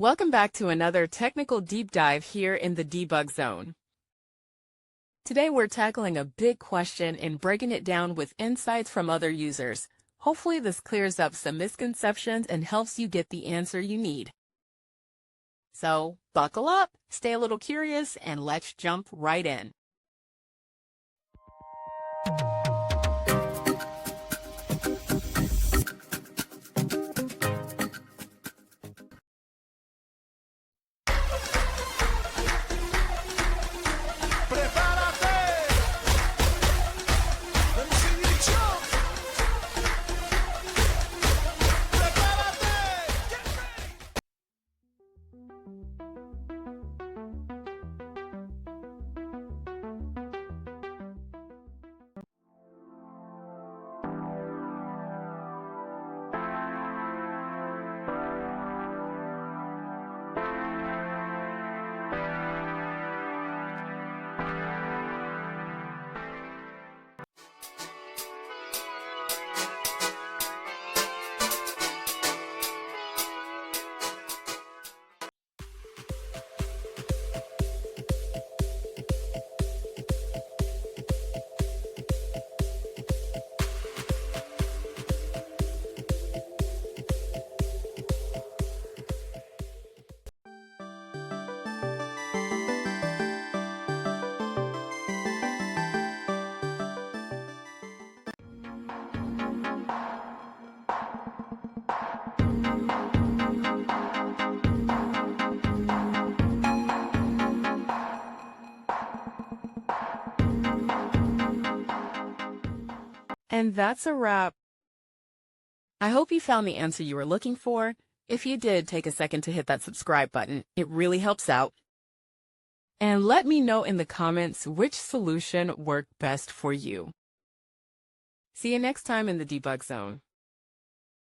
Welcome back to another technical deep dive here in the debug zone. Today we're tackling a big question and breaking it down with insights from other users. Hopefully this clears up some misconceptions and helps you get the answer you need. So buckle up, stay a little curious, and let's jump right in. And that's a wrap. I hope you found the answer you were looking for. If you did, take a second to hit that subscribe button. It really helps out. And let me know in the comments which solution worked best for you. See you next time in the debug zone.